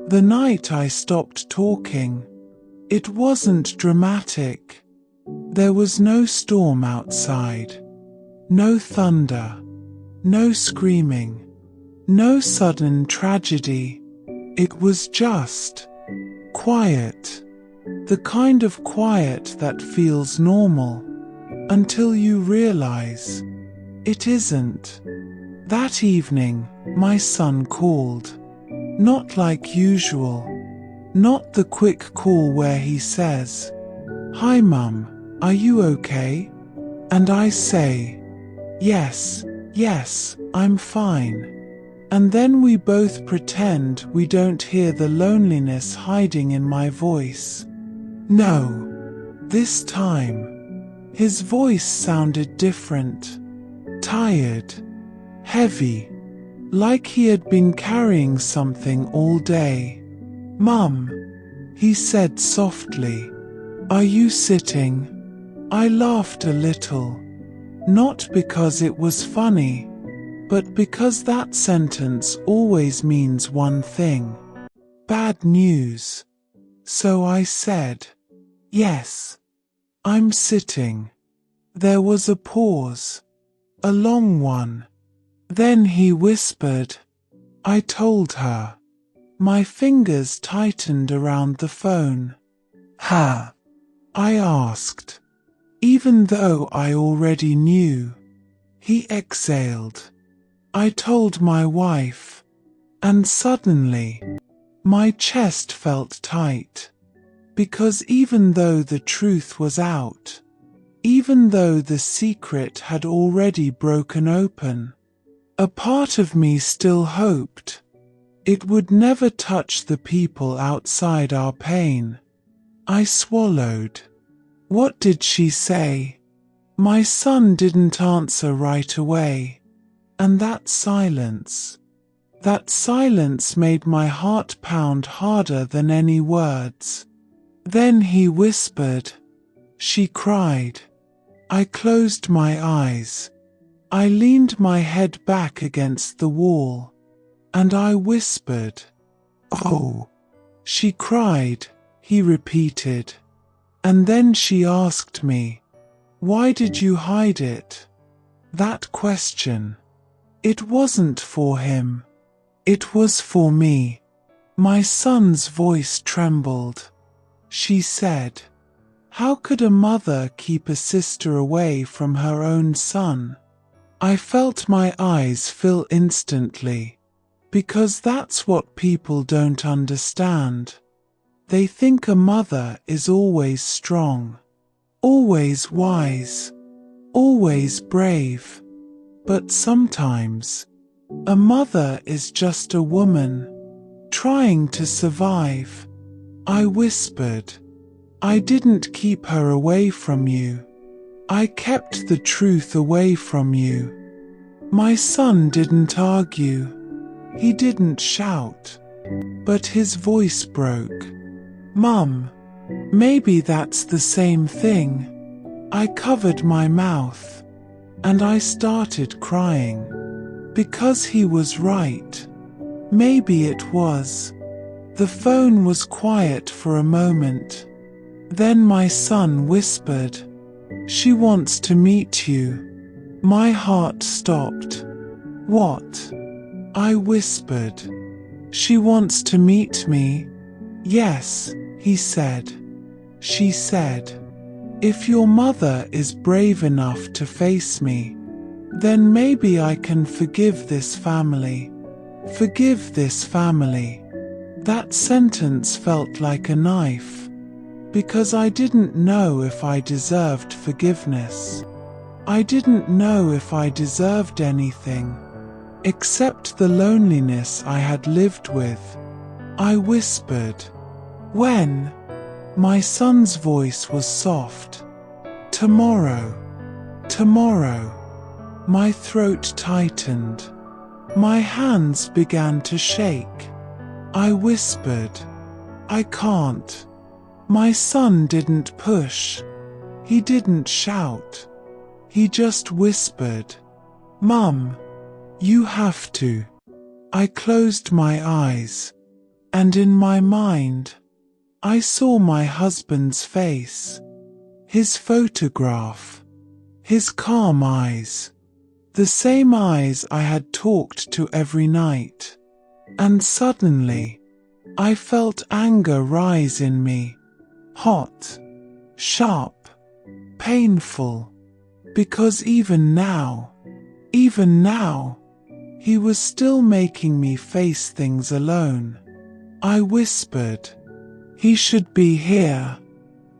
The night I stopped talking, it wasn't dramatic. There was no storm outside, no thunder, no screaming, no sudden tragedy. It was just quiet. The kind of quiet that feels normal until you realize it isn't. That evening, my son called. Not like usual. Not the quick call where he says, "Hi Mum, are you okay?" And I say, "Yes, yes, I'm fine." And then we both pretend we don't hear the loneliness hiding in my voice. No. This time, his voice sounded different. Tired. Heavy. Like he had been carrying something all day. "Mum," he said softly, "are you sitting?" I laughed a little. Not because it was funny, but because that sentence always means one thing: bad news. So I said, "Yes, I'm sitting." There was a pause. A long one. Then he whispered. I told her. My fingers tightened around the phone. "Ha?" I asked, even though I already knew. He exhaled. I told my wife, and suddenly, my chest felt tight. Because even though the truth was out, even though the secret had already broken open, a part of me still hoped it would never touch the people outside our pain. I swallowed. What did she say? My son didn't answer right away. And that silence made my heart pound harder than any words. Then he whispered. She cried. I closed my eyes. I leaned my head back against the wall, and I whispered, "Oh." She cried, he repeated. And then she asked me, "Why did you hide it?" That question. It wasn't for him. It was for me. My son's voice trembled. She said, "How could a mother keep a sister away from her own son?" I felt my eyes fill instantly, because that's what people don't understand. They think a mother is always strong, always wise, always brave. But sometimes, a mother is just a woman, trying to survive. I whispered, "I didn't keep her away from you. I kept the truth away from you." My son didn't argue. He didn't shout. But his voice broke. "Mum, maybe that's the same thing." I covered my mouth, and I started crying. Because he was right. Maybe it was. The phone was quiet for a moment. Then my son whispered, "She wants to meet you." My heart stopped. "What?" I whispered. "She wants to meet me." "Yes," he said. She said, "If your mother is brave enough to face me, then maybe I can forgive this family. Forgive this family." That sentence felt like a knife. Because I didn't know if I deserved forgiveness. I didn't know if I deserved anything, except the loneliness I had lived with. I whispered, "When?" My son's voice was soft. "Tomorrow. Tomorrow." My throat tightened. My hands began to shake. I whispered, "I can't." My son didn't push. He didn't shout. He just whispered, "Mum, you have to." I closed my eyes. and in my mind, I saw my husband's face, his photograph, his calm eyes, the same eyes I had talked to every night. And suddenly, I felt anger rise in me, hot, sharp, painful, because even now, he was still making me face things alone. I whispered, "He should be here."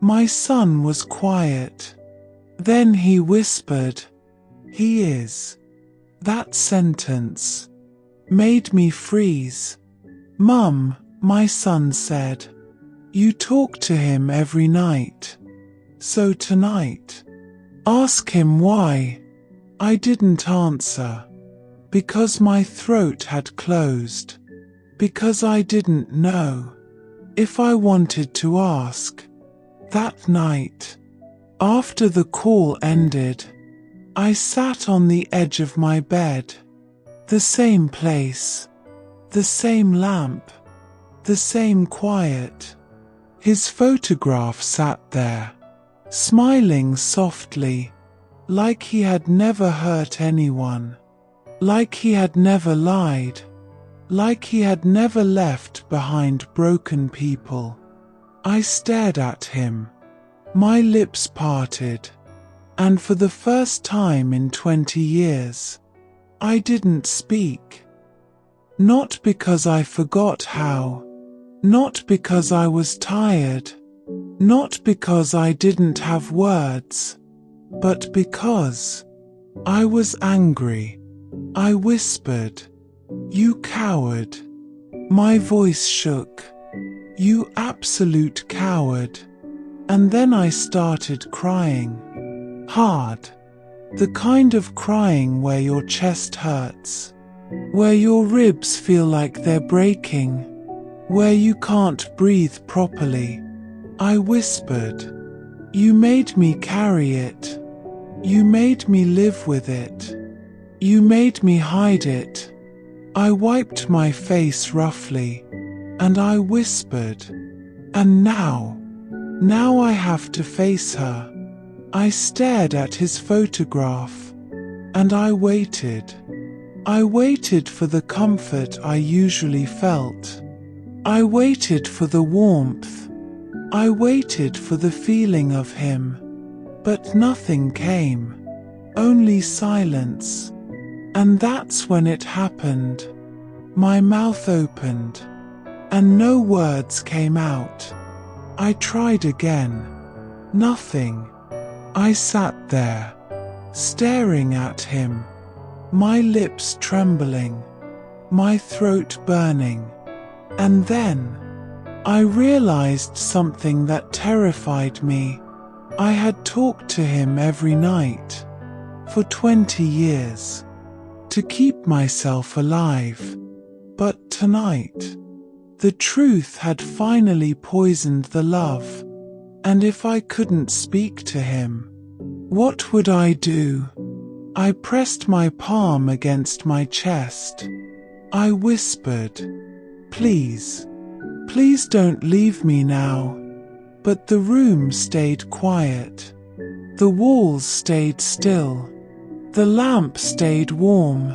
My son was quiet. Then he whispered, "He is." That sentence made me freeze. "Mum," my son said, "you talk to him every night. So tonight, ask him why." I didn't answer, because my throat had closed, because I didn't know if I wanted to ask. That night, after the call ended, I sat on the edge of my bed, the same place, the same lamp, the same quiet. His photograph sat there, smiling softly, like he had never hurt anyone, like he had never lied, like he had never left behind broken people. I stared at him, my lips parted, and for the first time in 20 years, I didn't speak. Not because I forgot how, not because I was tired, not because I didn't have words, but because I was angry. I whispered, "You coward." My voice shook. "You absolute coward." And then I started crying. Hard. The kind of crying where your chest hurts, where your ribs feel like they're breaking, where you can't breathe properly. I whispered, "You made me carry it. You made me live with it. You made me hide it." I wiped my face roughly, and I whispered, "And now I have to face her." I stared at his photograph, and I waited. I waited for the comfort I usually felt. I waited for the warmth. I waited for the feeling of him. But nothing came, only silence. And that's when it happened. My mouth opened, and no words came out. I tried again. Nothing. I sat there, staring at him, my lips trembling, my throat burning. And then, I realized something that terrified me. I had talked to him every night, for 20 years, to keep myself alive. But tonight, the truth had finally poisoned the love. And if I couldn't speak to him, what would I do? I pressed my palm against my chest. I whispered, "Please, please don't leave me now." But the room stayed quiet. The walls stayed still. The lamp stayed warm.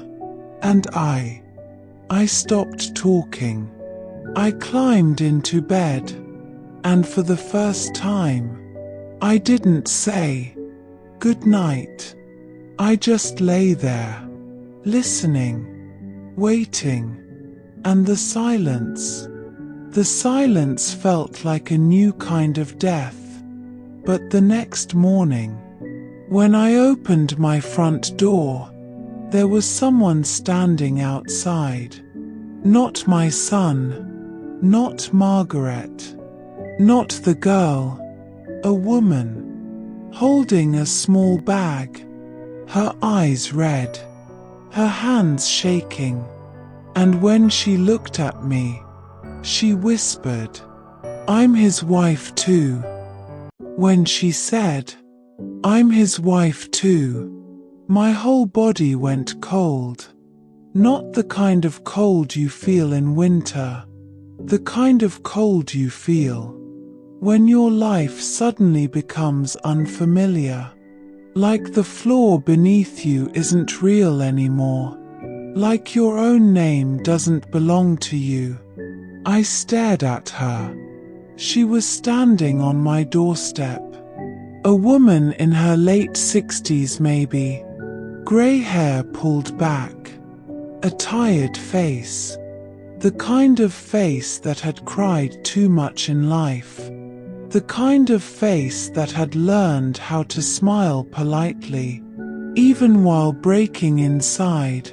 And I stopped talking. I climbed into bed. And for the first time, I didn't say good night. I just lay there, listening, waiting, and the silence felt like a new kind of death. But the next morning, when I opened my front door, there was someone standing outside. Not my son, not Margaret, not the girl, a woman, holding a small bag, her eyes red, her hands shaking, and when she looked at me, she whispered, "I'm his wife too." When she said, "I'm his wife too," my whole body went cold. Not the kind of cold you feel in winter, The kind of cold you feel when your life suddenly becomes unfamiliar. Like the floor beneath you isn't real anymore. Like your own name doesn't belong to you. I stared at her. She was standing on my doorstep. A woman in her late 60s maybe. Grey hair pulled back. A tired face. The kind of face that had cried too much in life. The kind of face that had learned how to smile politely, even while breaking inside.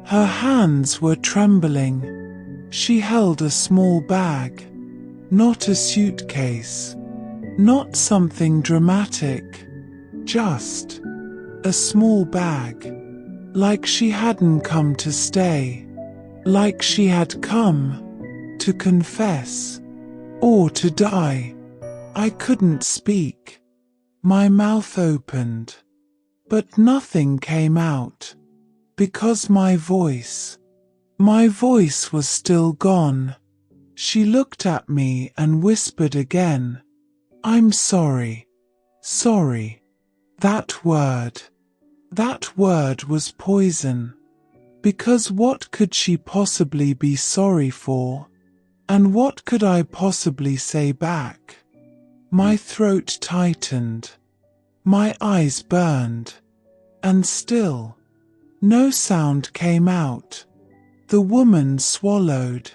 Her hands were trembling. She held a small bag. Not a suitcase. Not something dramatic. Just a small bag. Like she hadn't come to stay. Like she had come to confess or to die. I couldn't speak. My mouth opened, but nothing came out, because my voice was still gone. She looked at me and whispered again, "I'm sorry, sorry." That word was poison, because what could she possibly be sorry for? And what could I possibly say back? My throat tightened. My eyes burned. And still, no sound came out. The woman swallowed.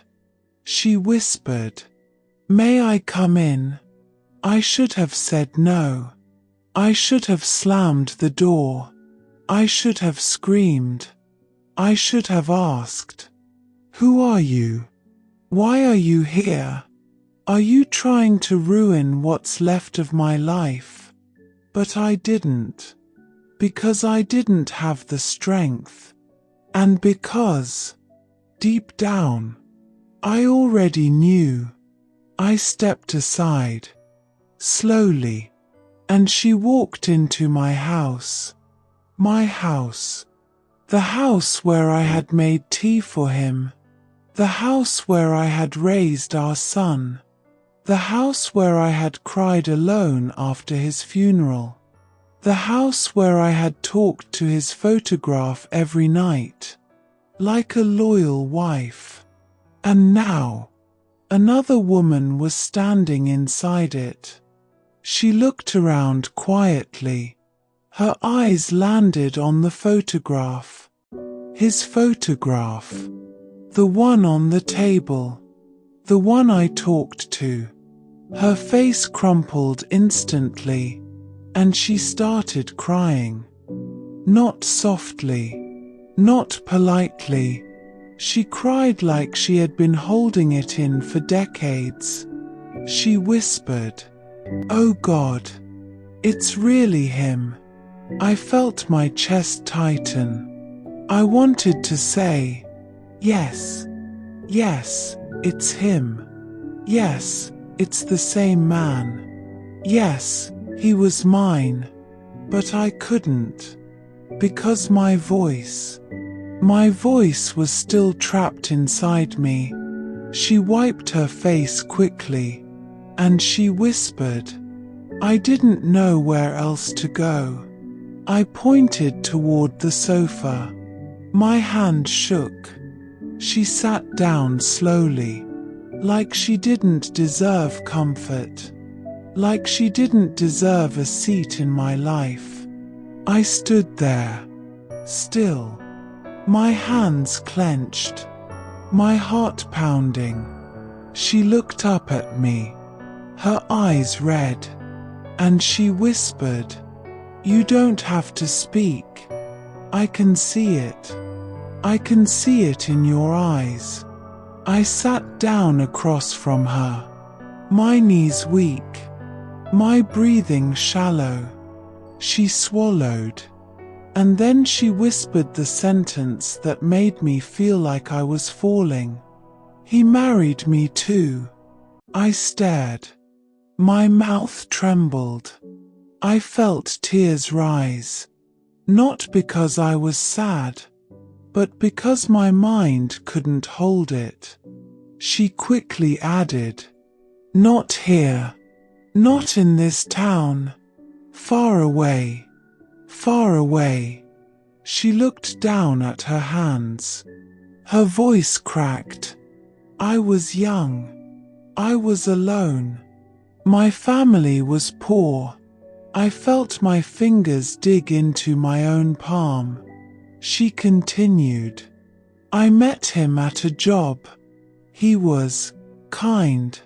She whispered, "May I come in?" I should have said no. I should have slammed the door. I should have screamed. I should have asked, "Who are you? Why are you here? Are you trying to ruin what's left of my life?" But I didn't. Because I didn't have the strength. And because, deep down, I already knew. I stepped aside, slowly, and she walked into my house. My house. The house where I had made tea for him. The house where I had raised our son. The house where I had cried alone after his funeral. The house where I had talked to his photograph every night, like a loyal wife. And now, another woman was standing inside it. She looked around quietly. Her eyes landed on the photograph. His photograph. The one on the table. The one I talked to. Her face crumpled instantly, and she started crying. Not softly, not politely. She cried like she had been holding it in for decades. She whispered, "Oh God, it's really him." I felt my chest tighten. I wanted to say, "Yes, yes, it's him. Yes, it's the same man. Yes, he was mine." But I couldn't. Because my voice was still trapped inside me. She wiped her face quickly, and she whispered. I didn't know where else to go. I pointed toward the sofa. My hand shook. She sat down slowly, like she didn't deserve comfort, like she didn't deserve a seat in my life. I stood there, still, my hands clenched, my heart pounding. She looked up at me, her eyes red, and she whispered, "You don't have to speak. I can see it. I can see it in your eyes." I sat down across from her, my knees weak, my breathing shallow. She swallowed, and then she whispered the sentence that made me feel like I was falling. "He married me too." I stared. My mouth trembled. I felt tears rise, not because I was sad, but because my mind couldn't hold it. She quickly added, "Not here. Not in this town. Far away. Far away." She looked down at her hands. Her voice cracked. "I was young. I was alone. My family was poor." I felt my fingers dig into my own palm. She continued, "I met him at a job. He was kind.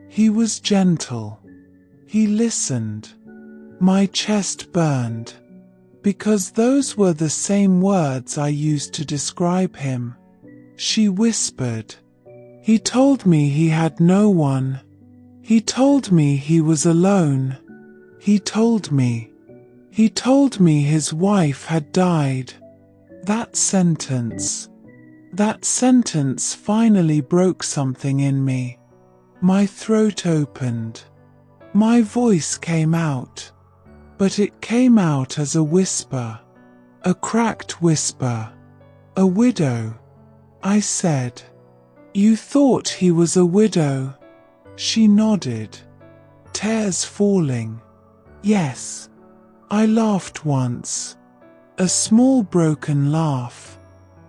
He was gentle. He listened." My chest burned, because those were the same words I used to describe him. She whispered, "He told me he had no one. He told me he was alone. He told me his wife had died." That sentence finally broke something in me. My throat opened. My voice came out, but it came out as a whisper, a cracked whisper. "A widow," I said. "You thought he was a widow?" She nodded, tears falling. "Yes." I laughed once, a small broken laugh,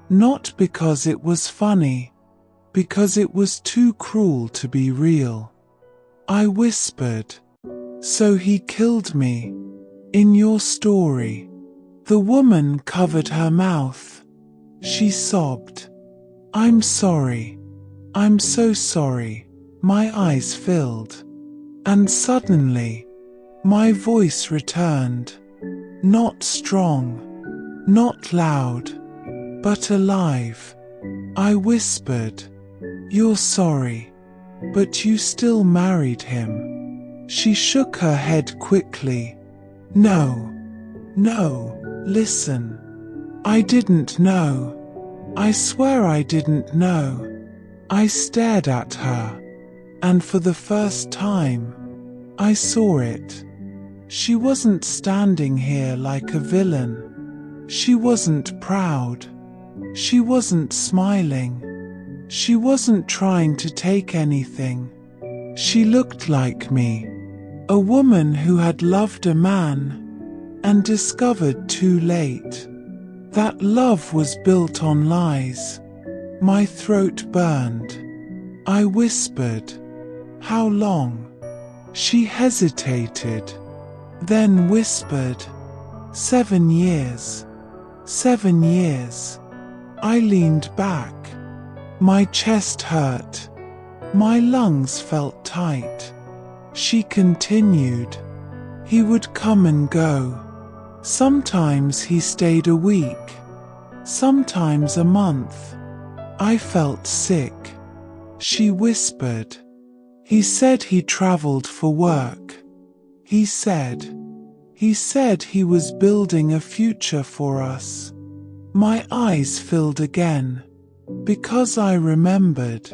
not because it was funny, because it was too cruel to be real. I whispered, "So he killed me. In your story." The woman covered her mouth. She sobbed. "I'm sorry. I'm so sorry." My eyes filled. And suddenly, my voice returned. Not strong, not loud, but alive. I whispered, "You're sorry, but you still married him." She shook her head quickly. No, listen. I didn't know. I swear I didn't know." I stared at her, and for the first time, I saw it. She wasn't standing here like a villain. She wasn't proud. She wasn't smiling. She wasn't trying to take anything. She looked like me, a woman who had loved a man and discovered too late that love was built on lies. My throat burned. I whispered, "How long?" She hesitated, then whispered, 7 years. 7 years. I leaned back. My chest hurt. My lungs felt tight. She continued, "He would come and go. Sometimes he stayed a week, sometimes a month. I felt sick." She whispered, "He said he traveled for work. He said he was building a future for us." My eyes filled again, because I remembered.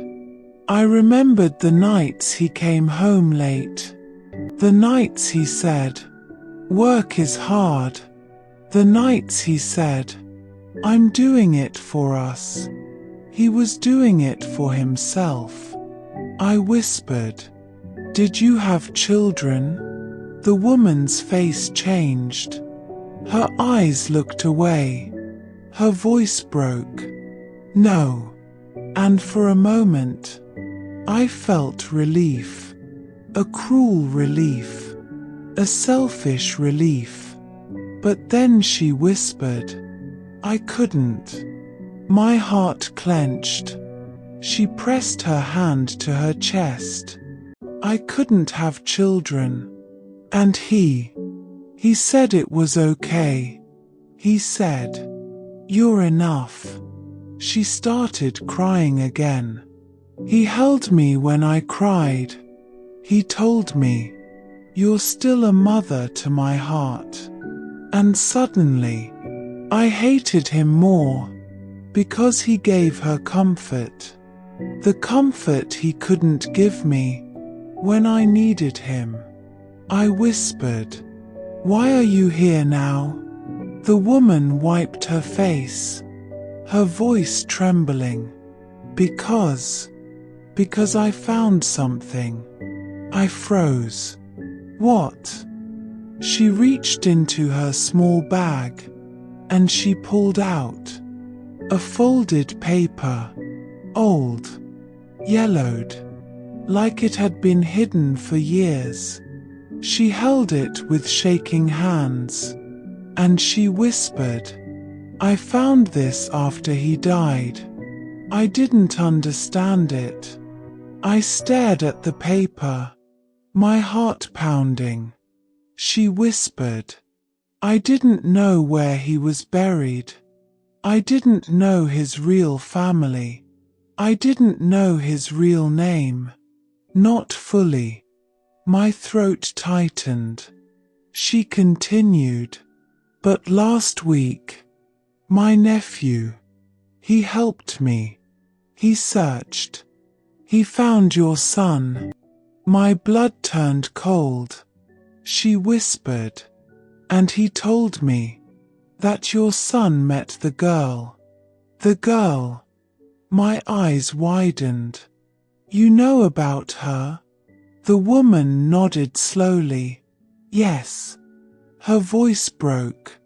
I remembered the nights he came home late. The nights he said, "Work is hard." The nights he said, "I'm doing it for us." He was doing it for himself. I whispered, "Did you have children?" The woman's face changed. Her eyes looked away. Her voice broke. "No." And for a moment, I felt relief. A cruel relief. A selfish relief. But then she whispered, "I couldn't." My heart clenched. She pressed her hand to her chest. "I couldn't have children. And he said it was okay. He said, 'You're enough.'" She started crying again. He held me when I cried. He told me, "You're still a mother to my heart." And suddenly, I hated him more, because he gave her comfort. The comfort he couldn't give me when I needed him. I whispered, "Why are you here now?" The woman wiped her face, her voice trembling. because I found something. I froze. What? She reached into her small bag, and she pulled out a folded paper, old, yellowed, like it had been hidden for years. She held it with shaking hands, and she whispered, "I found this after he died." I didn't understand it. I stared at the paper, my heart pounding. She whispered, "I didn't know where he was buried. I didn't know his real family. I didn't know his real name." Not fully. My throat tightened. She continued, "But last week, my nephew, he helped me. He searched. He found your son." My blood turned cold. She whispered, "And he told me that your son met the girl." The girl. My eyes widened. "You know about her?" The woman nodded slowly. "Yes." Her voice broke.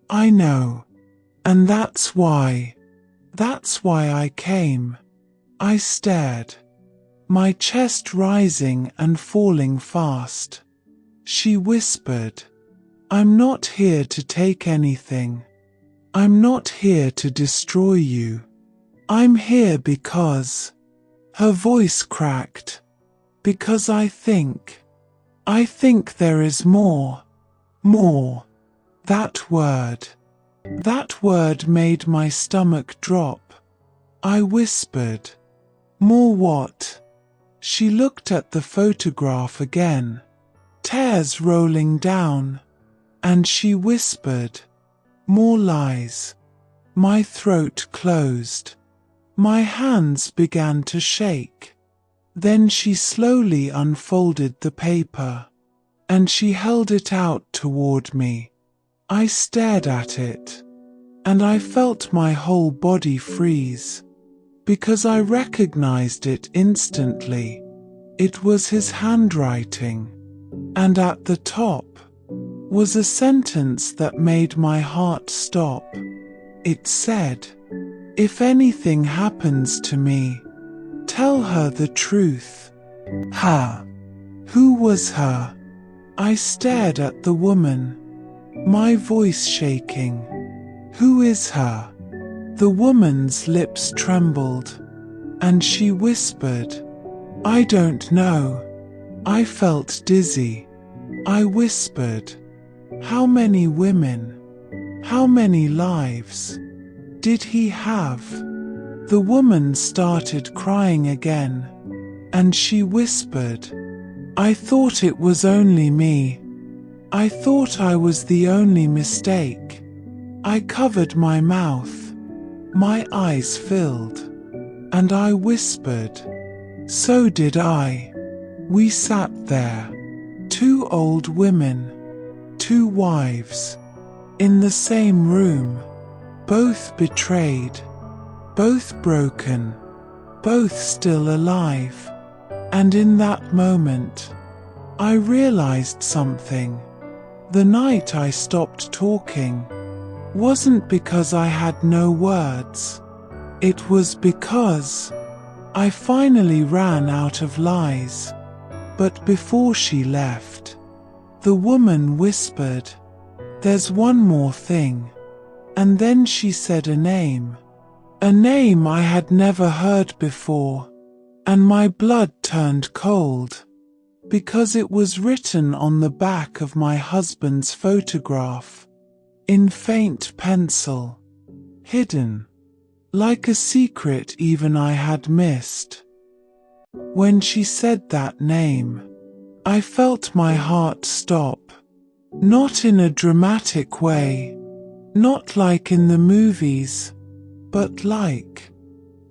"I know. And that's why I came." I stared, my chest rising and falling fast. She whispered, "I'm not here to take anything. I'm not here to destroy you. I'm here because—" her voice cracked, "because I think there is more. More." That word made my stomach drop. I whispered, "More what?" She looked at the photograph again, tears rolling down, and she whispered, "More lies." My throat closed. My hands began to shake. Then she slowly unfolded the paper, and she held it out toward me. I stared at it, and I felt my whole body freeze, because I recognized it instantly. It was his handwriting, and at the top was a sentence that made my heart stop. It said, "If anything happens to me, tell her the truth." Her. Who was her? I stared at the woman, my voice shaking. "Who is her?" The woman's lips trembled, and she whispered, "I don't know." I felt dizzy. I whispered, "How many women? How many lives did he have?" The woman started crying again, and she whispered, "I thought it was only me. I thought I was the only mistake." I covered my mouth. My eyes filled, and I whispered, "So did I." We sat there, two old women, two wives, in the same room, both betrayed, both broken, both still alive. And in that moment, I realized something. The night I stopped talking wasn't because I had no words. It was because I finally ran out of lies. But before she left, the woman whispered, "There's one more thing." And then she said a name I had never heard before, and my blood turned cold, because it was written on the back of my husband's photograph, in faint pencil, hidden, like a secret even I had missed. When she said that name, I felt my heart stop, not in a dramatic way, not like in the movies, but like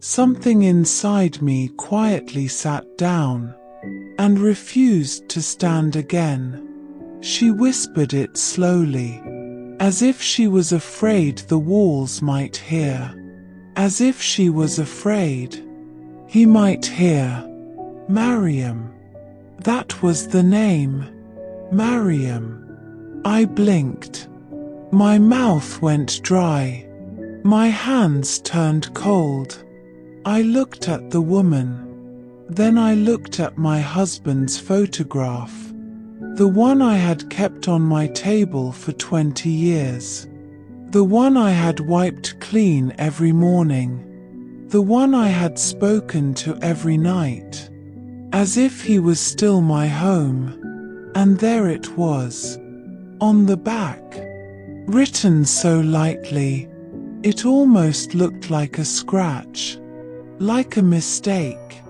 something inside me quietly sat down and refused to stand again. She whispered it slowly, as if she was afraid the walls might hear, as if she was afraid He might hear. Mariam. That was the name. Mariam. I blinked. My mouth went dry. My hands turned cold. I looked at the woman. Then I looked at my husband's photograph. The one I had kept on my table for 20 years. The one I had wiped clean every morning. The one I had spoken to every night. As if he was still my home. And there it was. On the back. Written so lightly. It almost looked like a scratch. Like a mistake.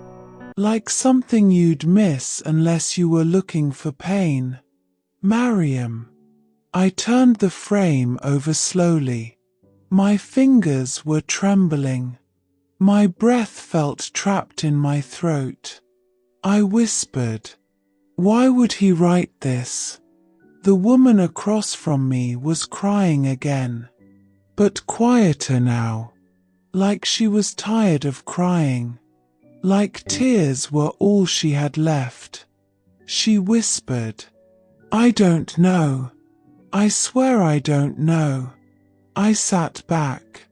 Like something you'd miss unless you were looking for pain. Mariam. I turned the frame over slowly. My fingers were trembling. My breath felt trapped in my throat. I whispered, "Why would he write this?" The woman across from me was crying again, but quieter now, like she was tired of crying, like tears were all she had left. She whispered, "I don't know. I swear I don't know." I sat back,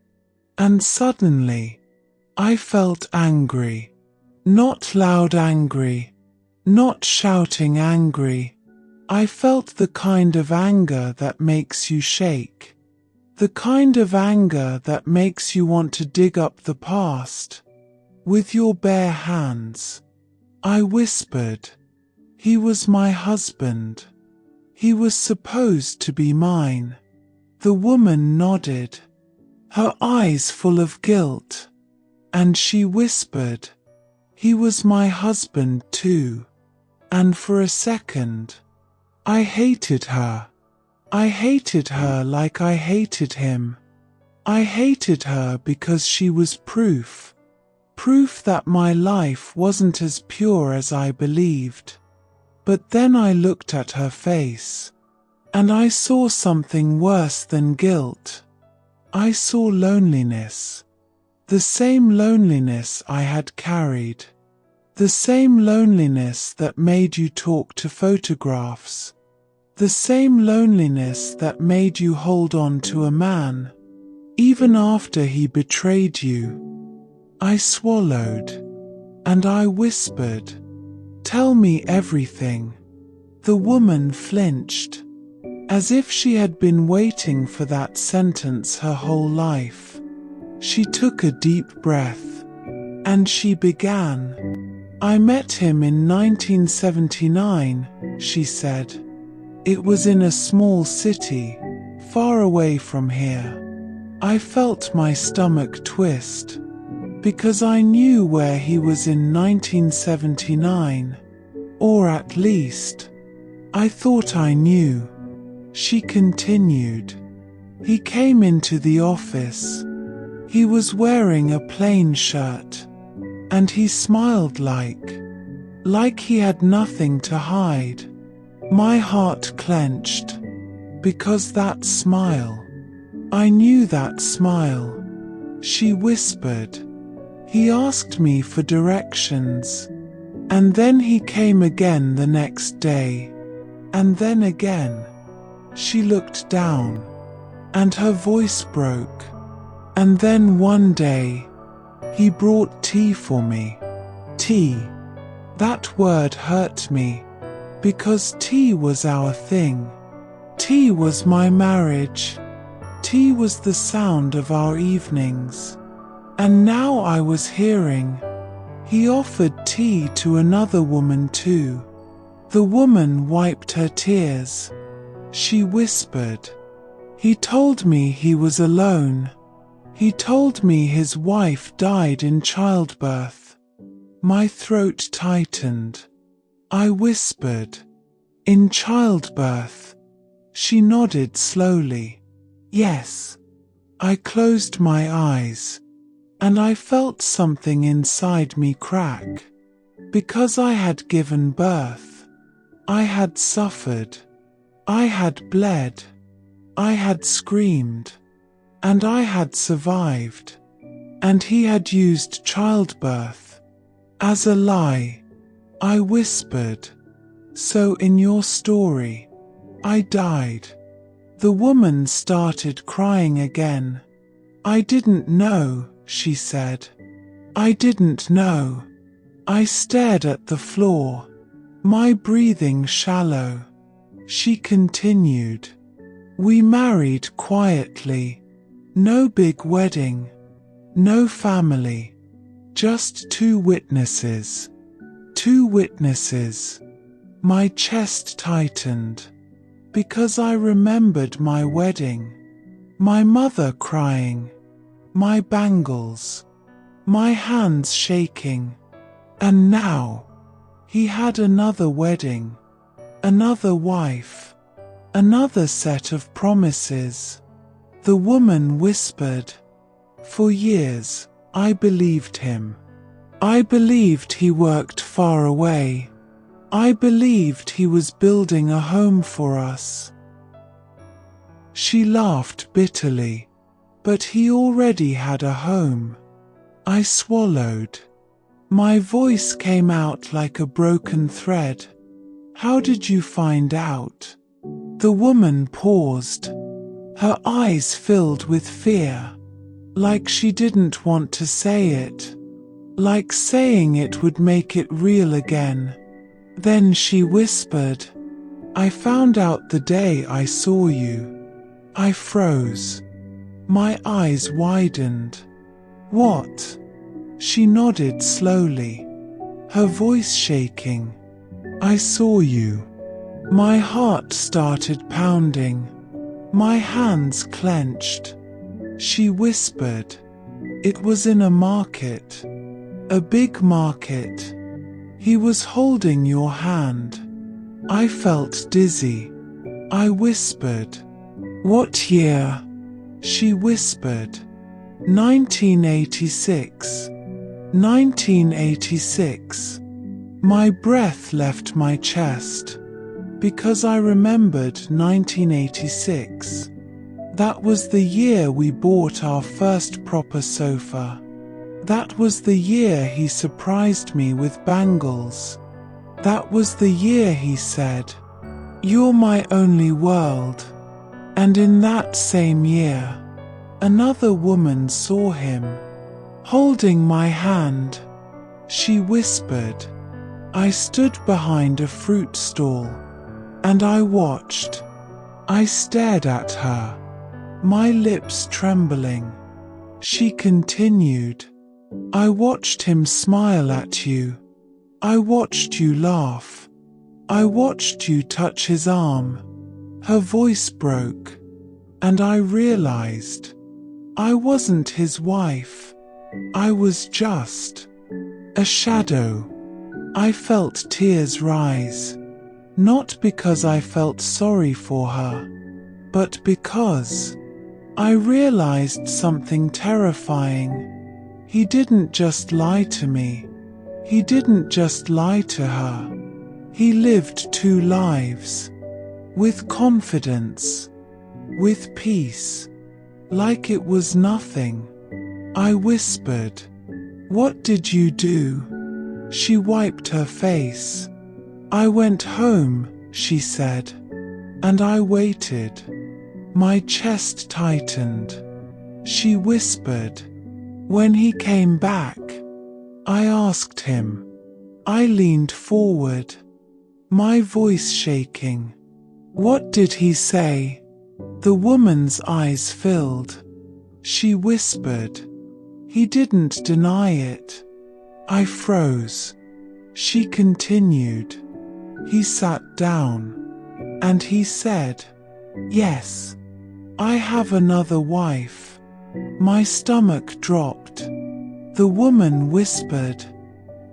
and suddenly, I felt angry. Not loud angry, not shouting angry. I felt the kind of anger that makes you shake. The kind of anger that makes you want to dig up the past with your bare hands. I whispered, "He was my husband. He was supposed to be mine." The woman nodded, her eyes full of guilt, and she whispered, "He was my husband too." And for a second, I hated her. I hated her like I hated him. I hated her because she was proof. Proof that my life wasn't as pure as I believed. But then I looked at her face, and I saw something worse than guilt. I saw loneliness. The same loneliness I had carried. The same loneliness that made you talk to photographs. The same loneliness that made you hold on to a man, even after he betrayed you. I swallowed, and I whispered, "Tell me everything." The woman flinched, as if she had been waiting for that sentence her whole life. She took a deep breath, and she began. "I met him in 1979, she said. "It was in a small city, far away from here." I felt my stomach twist, because I knew where he was in 1979, or at least, I thought I knew. She continued. "He came into the office. He was wearing a plain shirt. And he smiled like he had nothing to hide." My heart clenched, because that smile, I knew that smile. She whispered, "He asked me for directions. And then he came again the next day. And then again." She looked down, and her voice broke. "And then one day, he brought tea for me." Tea. That word hurt me, because tea was our thing. Tea was my marriage. Tea was the sound of our evenings. And now I was hearing, he offered tea to another woman too. The woman wiped her tears. She whispered, "He told me he was alone. He told me his wife died in childbirth." My throat tightened. I whispered, "In childbirth?" She nodded slowly. "Yes." I closed my eyes, and I felt something inside me crack. Because I had given birth. I had suffered. I had bled. I had screamed. And I had survived. And he had used childbirth As a lie, I whispered. So in your story, I died. The woman started crying again. I didn't know, she said. I didn't know. I stared at the floor, my breathing shallow. She continued. We married quietly. No big wedding. No family. Just two witnesses. Two witnesses. My chest tightened, because I remembered my wedding, my mother crying, my bangles, my hands shaking. And now, he had another wedding, another wife, another set of promises. The woman whispered. For years, I believed him. I believed he worked far away. I believed he was building a home for us. She laughed bitterly, but he already had a home. I swallowed. My voice came out like a broken thread. How did you find out? The woman paused. Her eyes filled with fear, like she didn't want to say it, like saying it would make it real again. Then she whispered, I found out the day I saw you. I froze. My eyes widened. What? She nodded slowly, her voice shaking. I saw you. My heart started pounding. My hands clenched. She whispered. It was in a market. A big market. He was holding your hand. I felt dizzy. I whispered. What year? She whispered. 1986. 1986. My breath left my chest, because I remembered 1986. That was the year we bought our first proper sofa. That was the year he surprised me with bangles. That was the year he said, You're my only world. And in that same year, another woman saw him, holding my hand. She whispered. I stood behind a fruit stall, and I watched. I stared at her, my lips trembling. She continued. I watched him smile at you. I watched you laugh. I watched you touch his arm. Her voice broke, and I realized I wasn't his wife. I was just a shadow. I felt tears rise, not because I felt sorry for her, but because I realized something terrifying. He didn't just lie to me. He didn't just lie to her. He lived two lives, with confidence, with peace, like it was nothing. I whispered, What did you do? She wiped her face. I went home, she said, and I waited. My chest tightened. She whispered. When he came back, I asked him. I leaned forward, my voice shaking. What did he say? The woman's eyes filled. She whispered. He didn't deny it. I froze. She continued. He sat down, and he said, Yes, I have another wife. My stomach dropped. The woman whispered.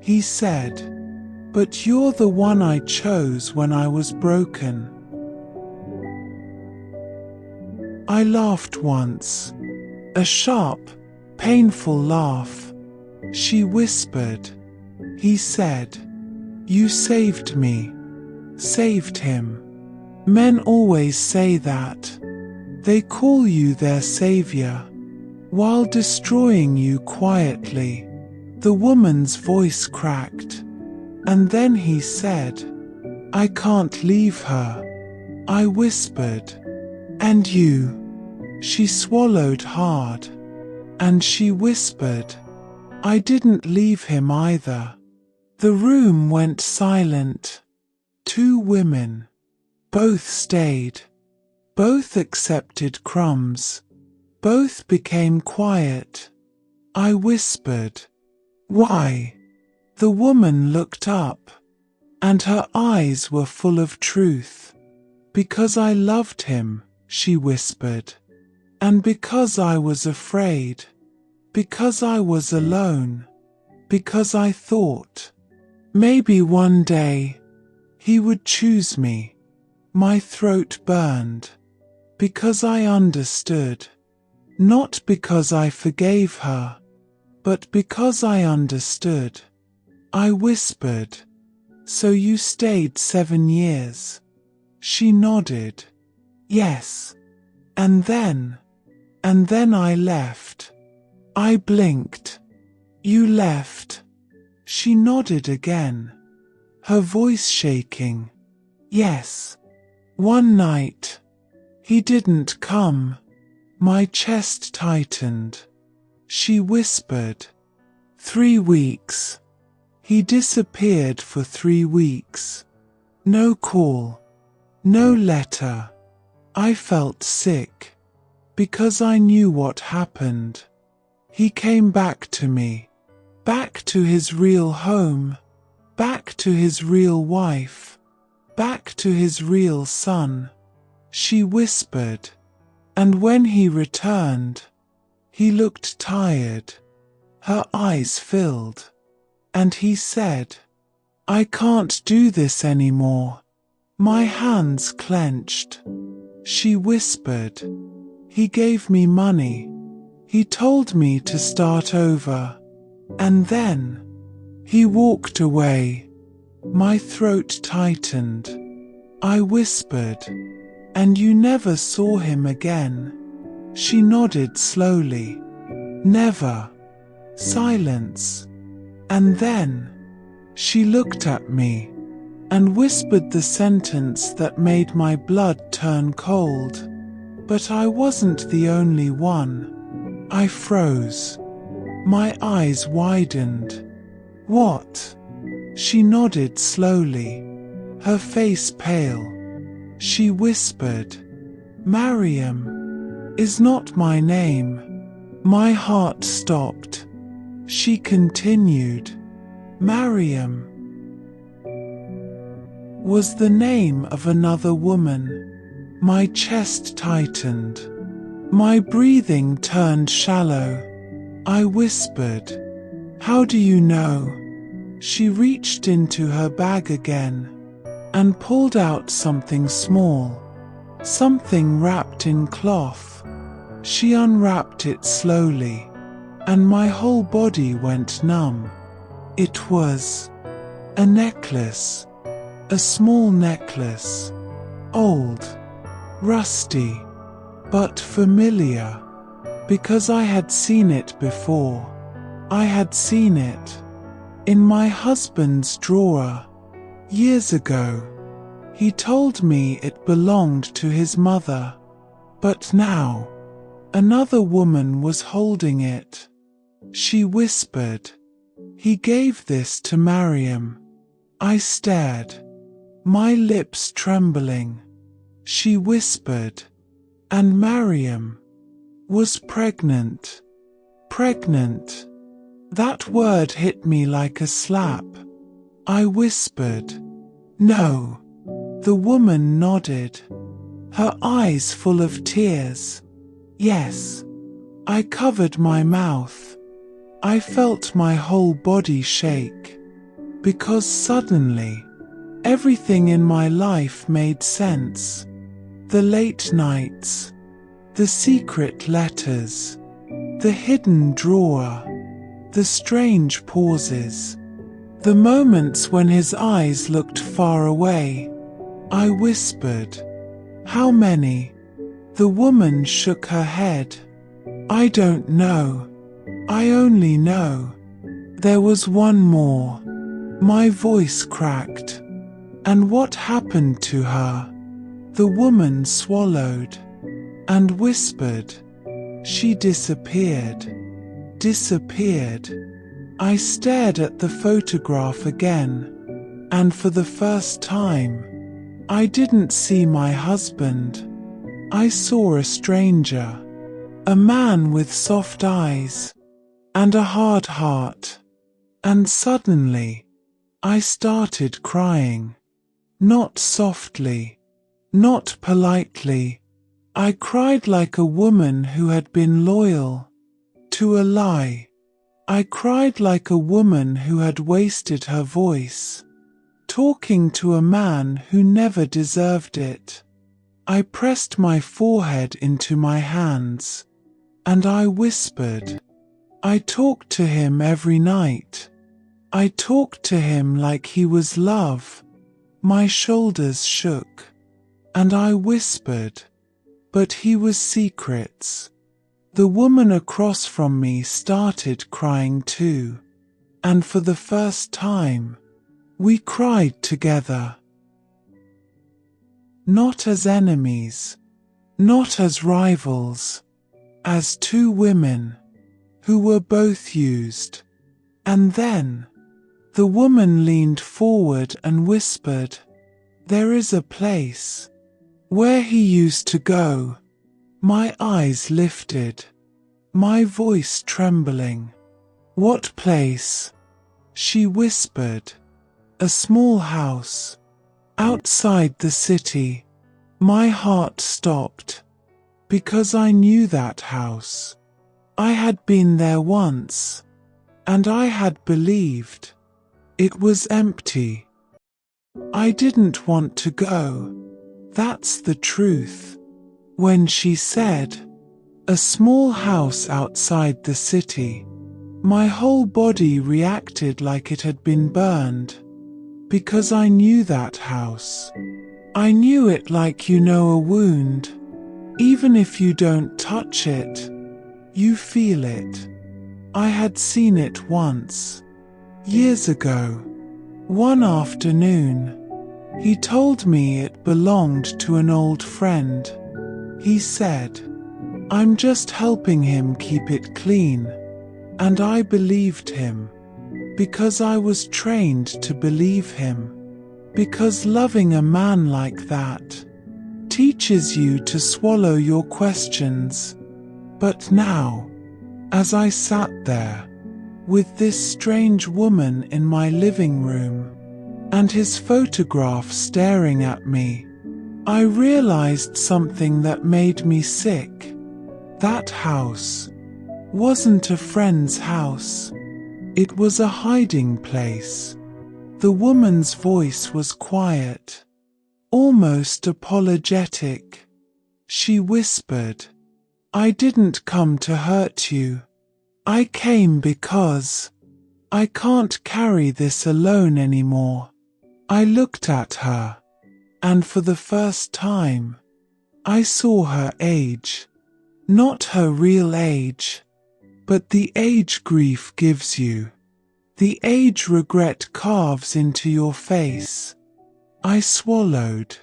He said, But you're the one I chose when I was broken. I laughed once, a sharp, painful laugh. She whispered. He said, You saved me. Saved him. Men always say that. They call you their savior, while destroying you quietly. The woman's voice cracked, and then he said, "I can't leave her." I whispered, "And you?" She swallowed hard, and she whispered, "I didn't leave him either." The room went silent. 2 women. Both stayed. Both accepted crumbs. Both became quiet. I whispered, "Why?" The woman looked up, and her eyes were full of truth. "Because I loved him," she whispered. "And because I was afraid. Because I was alone. Because I thought, maybe one day, he would choose me." My throat burned. Because I understood. Not because I forgave her, but because I understood. I whispered, "So you stayed 7 years?" She nodded. "Yes. And then I left." I blinked. "You left?" She nodded again, her voice shaking. "Yes. One night. He didn't come." My chest tightened. She whispered, 3 weeks. He disappeared for 3 weeks. No call. No letter. I felt sick. Because I knew what happened. He came back to me. Back to his real home. Back to his real wife. Back to his real son. She whispered. And when he returned, he looked tired. Her eyes filled. And he said, "I can't do this anymore." My hands clenched. She whispered, "He gave me money. He told me to start over. And then he walked away." My throat tightened. I whispered, "And you never saw him again?" She nodded slowly. "Never." Silence. And then she looked at me and whispered the sentence that made my blood turn cold. But I wasn't the only one. I froze. My eyes widened. "What?" She nodded slowly, her face pale. She whispered, "Mariam is not my name." My heart stopped. She continued, "Mariam was the name of another woman." My chest tightened. My breathing turned shallow. I whispered, "How do you know?" She reached into her bag again and pulled out something small, something wrapped in cloth. She unwrapped it slowly, and my whole body went numb. It was a necklace, a small necklace, old, rusty, but familiar, because I had seen it before. I had seen it in my husband's drawer years ago. He told me it belonged to his mother, but now another woman was holding it. She whispered, "He gave this to Mariam." I stared, my lips trembling. She whispered, "And Mariam was pregnant." Pregnant. That word hit me like a slap. I whispered, "No." The woman nodded, her eyes full of tears. "Yes." I covered my mouth. I felt my whole body shake, because suddenly, everything in my life made sense. The late nights, the secret letters, the hidden drawer, the strange pauses, the moments when his eyes looked far away. I whispered, "How many?" The woman shook her head. "I don't know. I only know There was one more. My voice cracked. And what happened to her? The woman swallowed and whispered. She disappeared. Disappeared. I stared at the photograph again, and for the first time, I didn't see my husband. I saw a stranger, a man with soft eyes and a hard heart, and suddenly, I started crying. Not softly, not politely. I cried like a woman who had been loyal to a lie. I cried like a woman who had wasted her voice, talking to a man who never deserved it. I pressed my forehead into my hands, and I whispered. I talked to him every night. I talked to him like he was love. My shoulders shook, and I whispered. But he was secrets. The woman across from me started crying too, and for the first time, we cried together. Not as enemies, not as rivals, as two women who were both used. And then, the woman leaned forward and whispered, "There is a place where he used to go." My eyes lifted, my voice trembling. "What place?" she whispered. "A small house, outside the city." My heart stopped, because I knew that house. I had been there once, and I had believed. It was empty. I didn't want to go. That's the truth. When she said, "A small house outside the city," my whole body reacted like it had been burned, because I knew that house. I knew it like you know a wound. Even if you don't touch it, you feel it. I had seen it once, years ago. One afternoon, he told me it belonged to an old friend. He said, "I'm just helping him keep it clean." And I believed him, because I was trained to believe him. Because loving a man like that teaches you to swallow your questions. But now, as I sat there, with this strange woman in my living room, and his photograph staring at me, I realized something that made me sick. That house wasn't a friend's house. It was a hiding place. The woman's voice was quiet, almost apologetic. She whispered, "I didn't come to hurt you. I came because I can't carry this alone anymore." I looked at her, and for the first time, I saw her age. Not her real age, but the age grief gives you. The age regret carves into your face. I swallowed.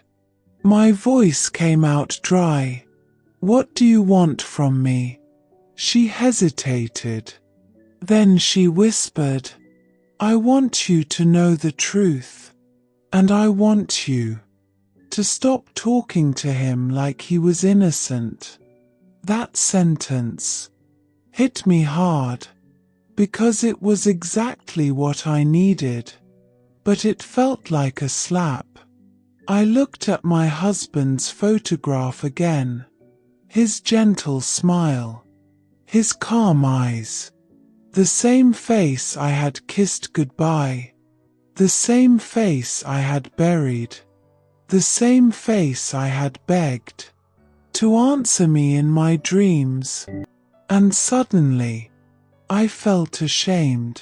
My voice came out dry. "What do you want from me?" She hesitated. Then she whispered, "I want you to know the truth. And I want you to stop talking to him like he was innocent." That sentence hit me hard, because it was exactly what I needed. But it felt like a slap. I looked at my husband's photograph again. His gentle smile, his calm eyes, the same face I had kissed goodbye, the same face I had buried, the same face I had begged to answer me in my dreams. And suddenly, I felt ashamed.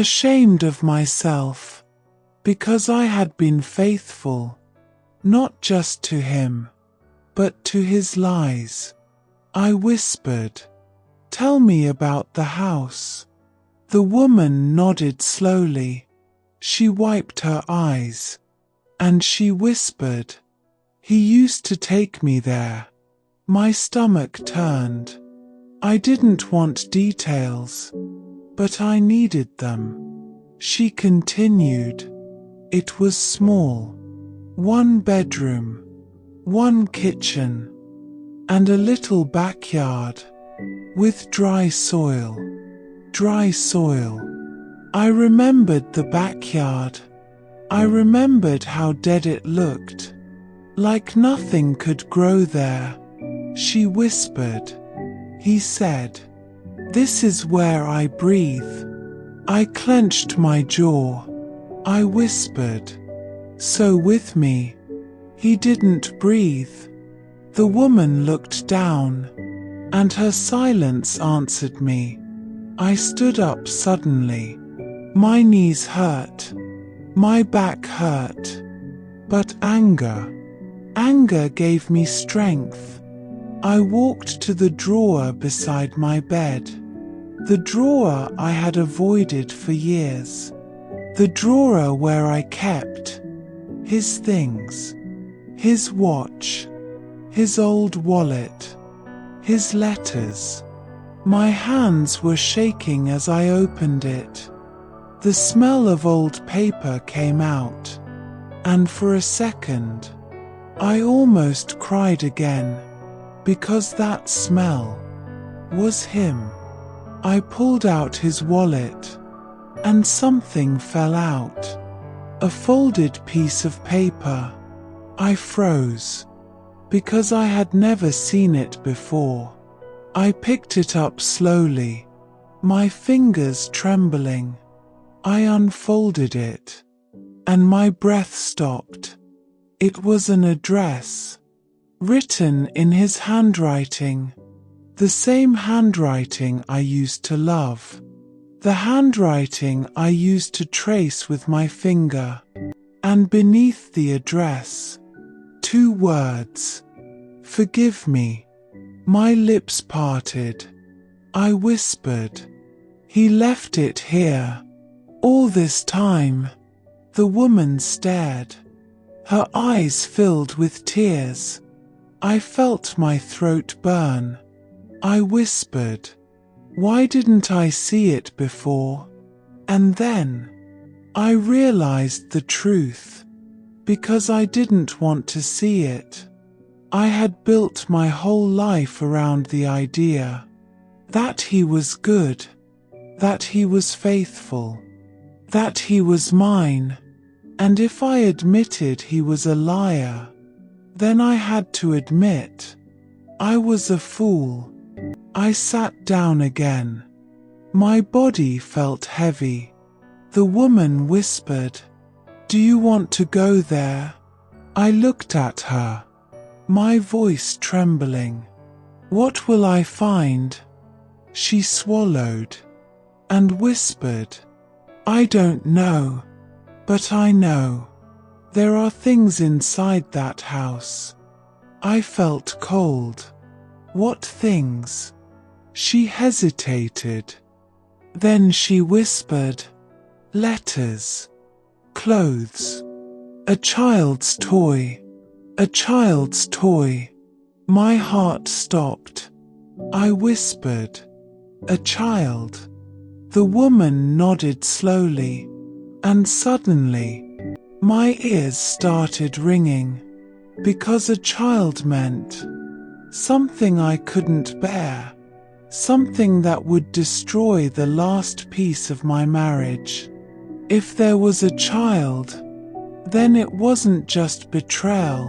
Ashamed of myself, because I had been faithful, not just to him, but to his lies. I whispered, "Tell me about the house." The woman nodded slowly. She wiped her eyes. And she whispered, "He used to take me there." My stomach turned. I didn't want details, but I needed them. She continued, "It was small. One bedroom, one kitchen, and a little backyard, with dry soil. Dry soil." I remembered the backyard. I remembered how dead it looked, like nothing could grow there. She whispered. He said, "This is where I breathe." I clenched my jaw. I whispered, "So with me." He didn't breathe. The woman looked down, and her silence answered me. I stood up suddenly. My knees hurt. My back hurt. But anger gave me strength. I walked to the drawer beside my bed. The drawer I had avoided for years. The drawer where I kept his things. His watch. His old wallet. His letters. My hands were shaking as I opened it. The smell of old paper came out, and for a second, I almost cried again, because that smell was him. I pulled out his wallet, and something fell out. A folded piece of paper. I froze, because I had never seen it before. I picked it up slowly, my fingers trembling. I unfolded it, and my breath stopped. It was an address, written in his handwriting, the same handwriting I used to love, the handwriting I used to trace with my finger. And beneath the address, 2 words, "Forgive me." My lips parted. I whispered, "He left it here. All this time." The woman stared. Her eyes filled with tears. I felt my throat burn. I whispered, "Why didn't I see it before?" And then I realized the truth. Because I didn't want to see it. I had built my whole life around the idea that he was good, that he was faithful, that he was mine, and if I admitted he was a liar, then I had to admit I was a fool. I sat down again. My body felt heavy. The woman whispered, "Do you want to go there?" I looked at her, my voice trembling. "What will I find?" She swallowed and whispered, "I don't know, but I know. There are things inside that house." I felt cold. "What things?" She hesitated. Then she whispered, "Letters. Clothes. A child's toy. A child's toy." My heart stopped. I whispered, "A child." The woman nodded slowly, and suddenly, my ears started ringing, because a child meant something I couldn't bear, something that would destroy the last piece of my marriage. If there was a child, then it wasn't just betrayal.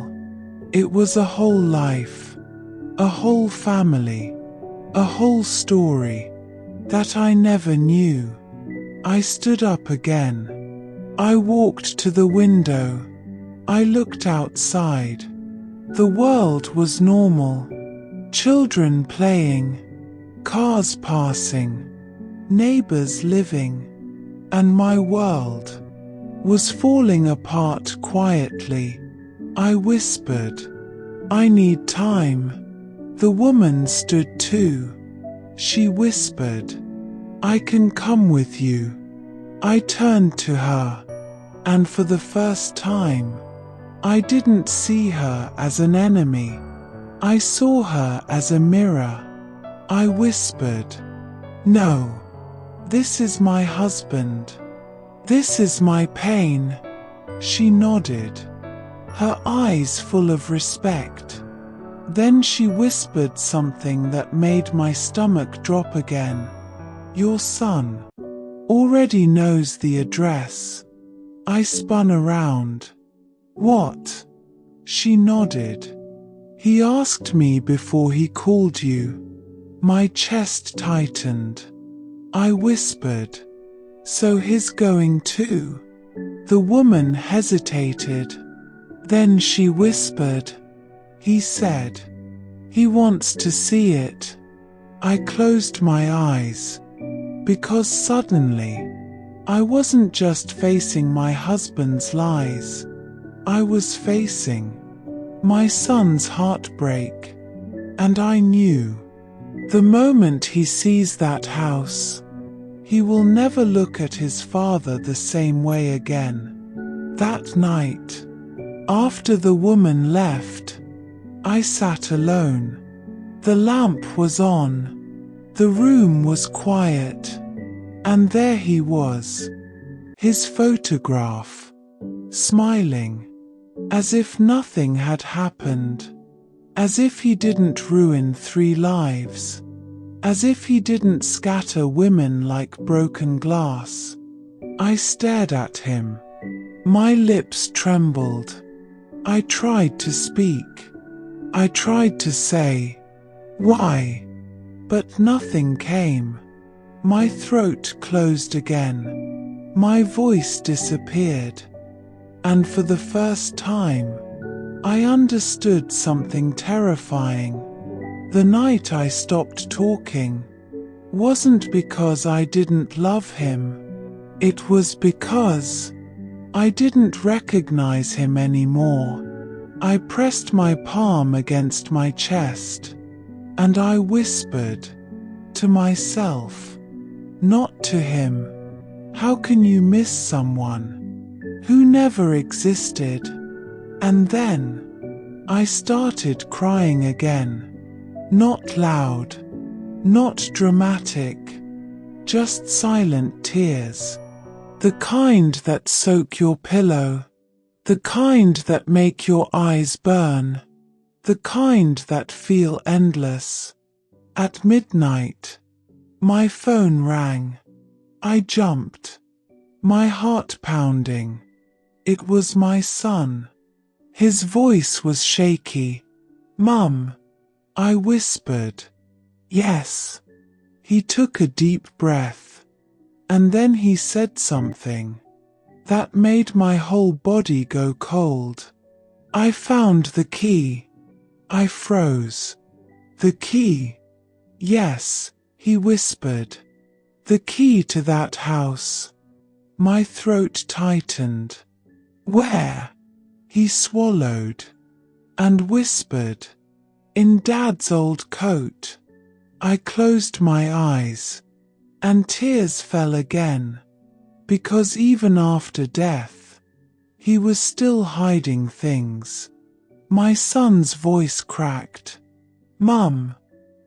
It was a whole life, a whole family, a whole story that I never knew. I stood up again. I walked to the window. I looked outside. The world was normal. Children playing, cars passing, neighbors living, and my world was falling apart quietly. I whispered, "I need time." The woman stood too. She whispered, I can come with you. I turned to her, and for the first time, I didn't see her as an enemy. I saw her as a mirror. I whispered, "No, this is my husband. This is my pain." She nodded, her eyes full of respect. Then she whispered something that made my stomach drop again. "Your son already knows the address." I spun around. "What?" She nodded. "He asked me before he called you." My chest tightened. I whispered, "So he's going too?" The woman hesitated. Then she whispered, "He said he wants to see it." I closed my eyes, because suddenly I wasn't just facing my husband's lies. I was facing my son's heartbreak. And I knew, the moment he sees that house, he will never look at his father the same way again. That night, after the woman left, I sat alone. The lamp was on. The room was quiet. And there he was, his photograph, smiling, as if nothing had happened, as if he didn't ruin 3 lives, as if he didn't scatter women like broken glass. I stared at him. My lips trembled. I tried to speak. I tried to say, "Why?" But nothing came. My throat closed again. My voice disappeared. And for the first time, I understood something terrifying. The night I stopped talking wasn't because I didn't love him. It was because I didn't recognize him anymore. I pressed my palm against my chest, and I whispered to myself, not to him, "How can you miss someone who never existed?" And then I started crying again. Not loud, not dramatic, just silent tears. The kind that soak your pillow, the kind that make your eyes burn, the kind that feel endless. At midnight, my phone rang. I jumped, my heart pounding. It was my son. His voice was shaky. "Mum," I whispered. "Yes." He took a deep breath, and then he said something that made my whole body go cold. "I found the key." I froze. "The key?" "Yes," he whispered. "The key to that house." My throat tightened. "Where?" He swallowed and whispered, "In Dad's old coat." I closed my eyes, and tears fell again, because even after death, he was still hiding things. My son's voice cracked. "Mum,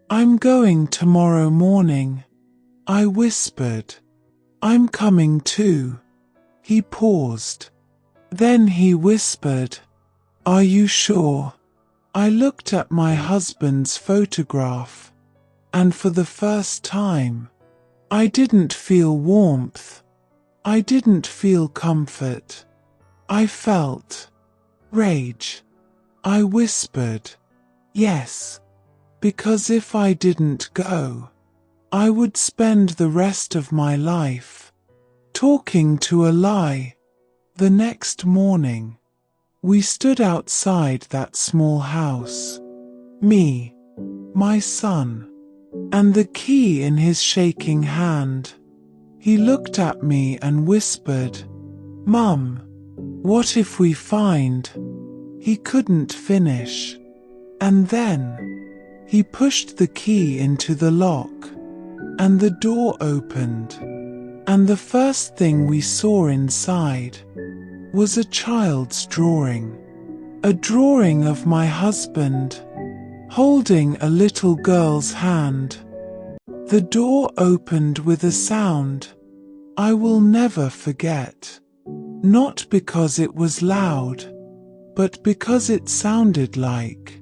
I'm going tomorrow morning." I whispered, "I'm coming too." He paused. Then he whispered, "Are you sure?" I looked at my husband's photograph, and for the first time, I didn't feel warmth. I didn't feel comfort. I felt rage. I whispered, "Yes," because if I didn't go, I would spend the rest of my life talking to a lie. The next morning, we stood outside that small house. Me, my son, and the key in his shaking hand. He looked at me and whispered, "Mum, what if we find?" He couldn't finish. And then he pushed the key into the lock. and the door opened, and the first thing we saw inside was a child's drawing. A drawing of my husband holding a little girl's hand. The door opened with a sound I will never forget. Not because it was loud, but because it sounded like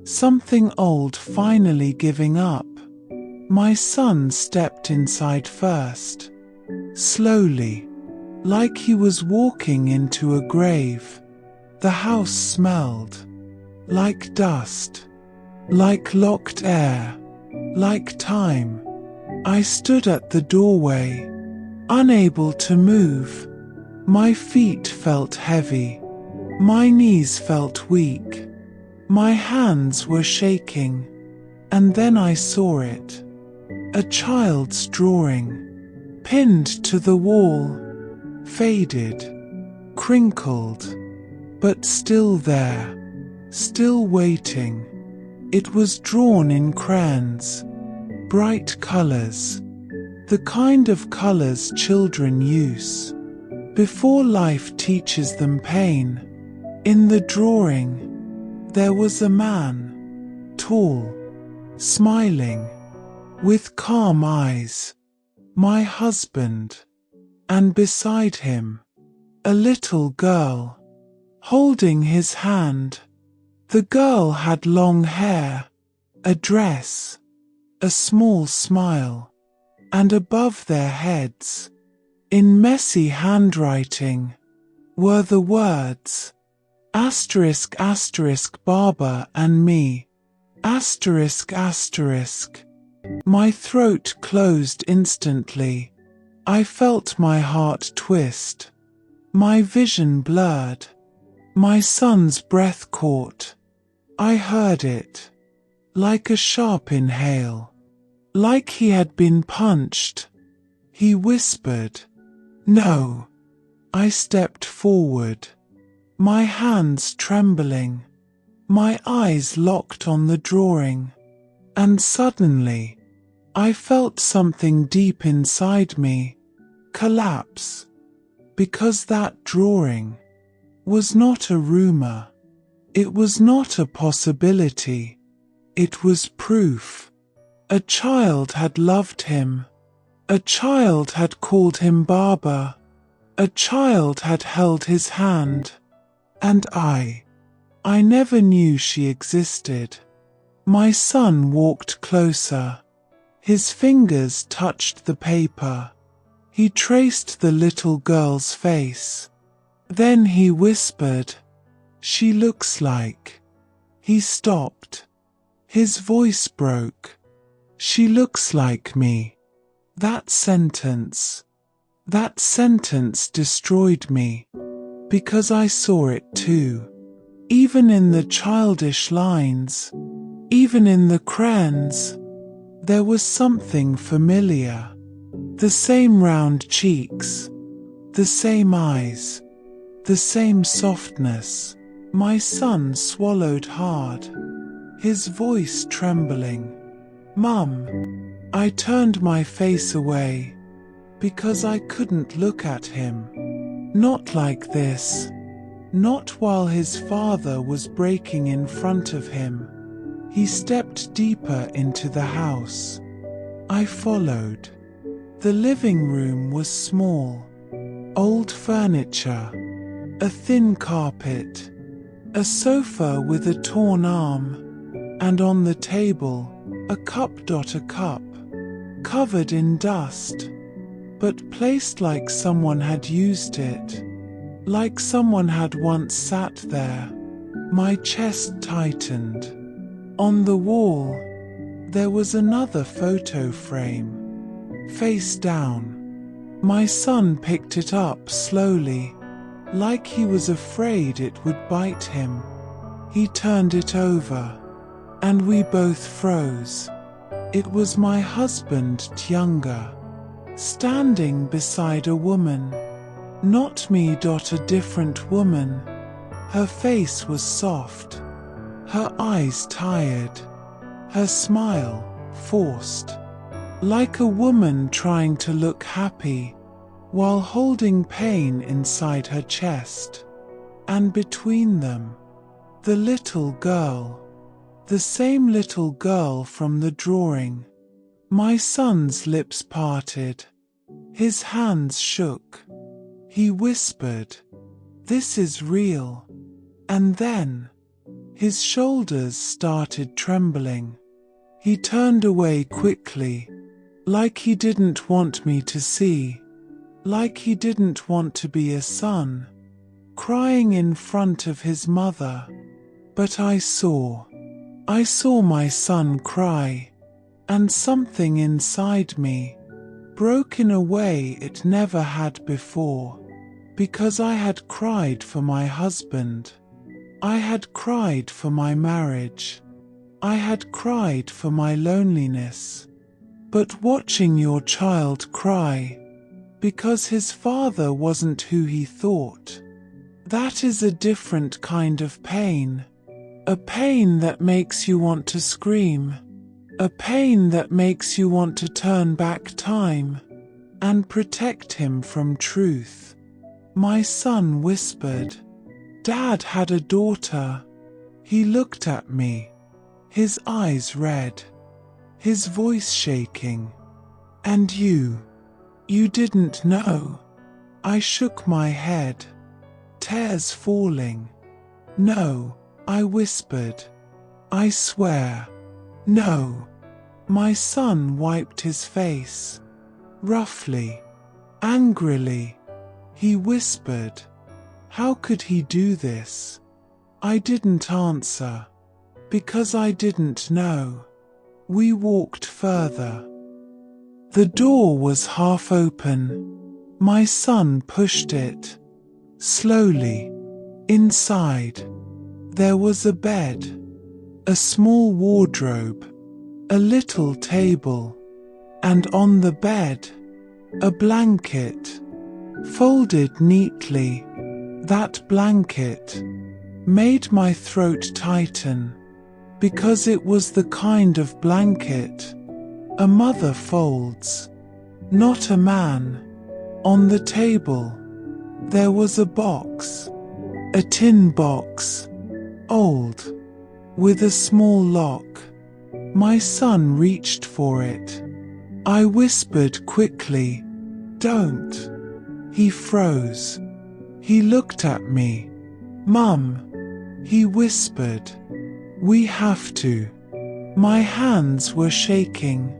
something old finally giving up. My son stepped inside first, slowly, like he was walking into a grave. The house smelled like dust, like locked air, like time. I stood at the doorway, unable to move. My feet felt heavy. My knees felt weak. My hands were shaking. And then I saw it. A child's drawing, pinned to the wall, faded, crinkled, but still there, still waiting. It was drawn in crayons, bright colors, the kind of colors children use before life teaches them pain. In the drawing, there was a man, tall, smiling, with calm eyes, my husband, and beside him, a little girl, holding his hand. The girl had long hair, a dress, a small smile, and above their heads, in messy handwriting, were the words, asterisk asterisk Baba and me, asterisk asterisk. My throat closed instantly. I felt my heart twist. My vision blurred. My son's breath caught. I heard it, like a sharp inhale, like he had been punched. He whispered, "No." I stepped forward, my hands trembling, my eyes locked on the drawing, and suddenly, I felt something deep inside me collapse, because that drawing was not a rumor. It was not a possibility. It was proof. A child had loved him. A child had called him Baba. A child had held his hand. And I never knew she existed. My son walked closer. His fingers touched the paper. He traced the little girl's face. Then he whispered, "She looks like." He stopped. His voice broke. "She looks like me." That sentence destroyed me, because I saw it too. Even in the childish lines, even in the crayons, there was something familiar. The same round cheeks, the same eyes, the same softness. My son swallowed hard, his voice trembling. "Mum." I turned my face away, because I couldn't look at him. Not like this. Not while his father was breaking in front of him. He stepped deeper into the house. I followed. The living room was small. Old furniture, a thin carpet, a sofa with a torn arm, and on the table, a cup, covered in dust, but placed like someone had used it, like someone had once sat there. My chest tightened. On the wall, there was another photo frame, face down. My son picked it up slowly, like he was afraid it would bite him. He turned it over, and we both froze. It was my husband, younger, standing beside a woman. Not me, a different woman. Her face was soft, her eyes tired, her smile forced. like a woman trying to look happy while holding pain inside her chest. And between them, the little girl, the same little girl from the drawing. My son's lips parted. His hands shook. He whispered, "This is real." And then, his shoulders started trembling. He turned away quickly, like he didn't want me to see, like he didn't want to be a son, crying in front of his mother. But I saw my son cry, and something inside me broke in a way it never had before, because I had cried for my husband. I had cried for my marriage. I had cried for my loneliness. But watching your child cry because his father wasn't who he thought, that is a different kind of pain. A pain that makes you want to scream. A pain that makes you want to turn back time and protect him from truth. My son whispered, "Dad had a daughter." He looked at me, his eyes red, his voice shaking. "And you didn't know?" I shook my head, tears falling. "No," I whispered. "I swear, no." My son wiped his face, roughly, angrily. He whispered, "How could he do this?" I didn't answer, because I didn't know. We walked further. The door was half open. My son pushed it. Slowly. Inside, there was a bed, a small wardrobe, a little table, and on the bed, a blanket, folded neatly. That blanket made my throat tighten, because it was the kind of blanket a mother folds, not a man. On the table, there was a box, a tin box, old, with a small lock. My son reached for it. I whispered quickly, "Don't." He froze. He looked at me. "Mum," he whispered, "we have to." My hands were shaking.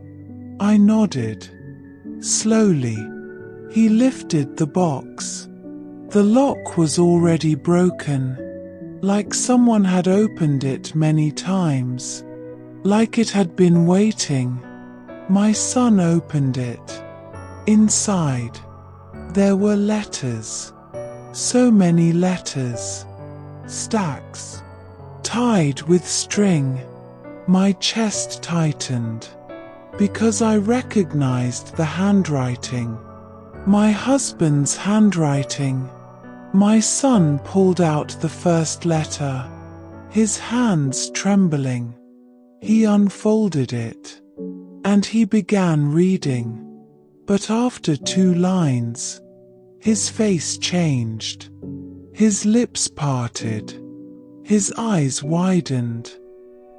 I nodded. Slowly, he lifted the box. The lock was already broken, like someone had opened it many times, like it had been waiting. My son opened it. Inside, there were letters. So many letters. Stacks. Tied with string. My chest tightened, because I recognized the handwriting. My husband's handwriting. My son pulled out the first letter, his hands trembling. He unfolded it, and he began reading. But after 2 lines, his face changed. His lips parted. His eyes widened.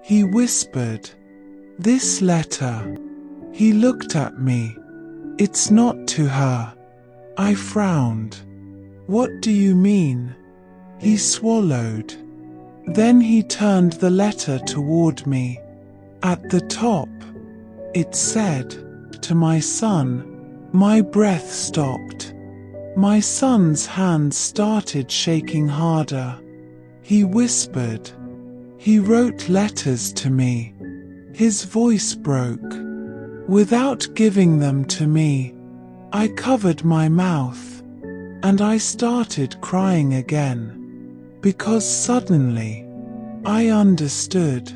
He whispered, "This letter." He looked at me. "It's not to her." I frowned. "What do you mean?" He swallowed. Then he turned the letter toward me. At the top, it said, "To my son." My breath stopped. My son's hands started shaking harder. He whispered. He wrote letters to me. His voice broke. Without giving them to me, I covered my mouth, and I started crying again, because suddenly, I understood.